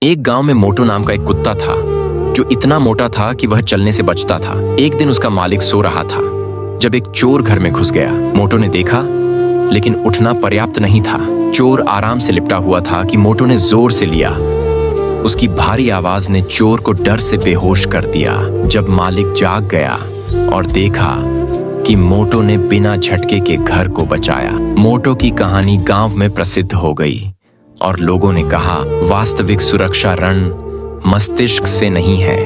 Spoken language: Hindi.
एक गांव में मोटू नाम का एक कुत्ता था जो इतना मोटा था कि वह चलने से बचता था। एक दिन उसका मालिक सो रहा था जब एक चोर घर में घुस गया। मोटू ने देखा लेकिन उठना पर्याप्त नहीं था। चोर आराम से लिपटा हुआ था कि मोटू ने जोर से लिया। उसकी भारी आवाज ने चोर को डर से बेहोश कर दिया। जब मालिक जाग गया और देखा कि मोटू ने बिना झटके के घर को बचाया। मोटू की कहानी गांव में प्रसिद्ध हो गई और लोगों ने कहा, वास्तविक सुरक्षा रण मस्तिष्क से नहीं है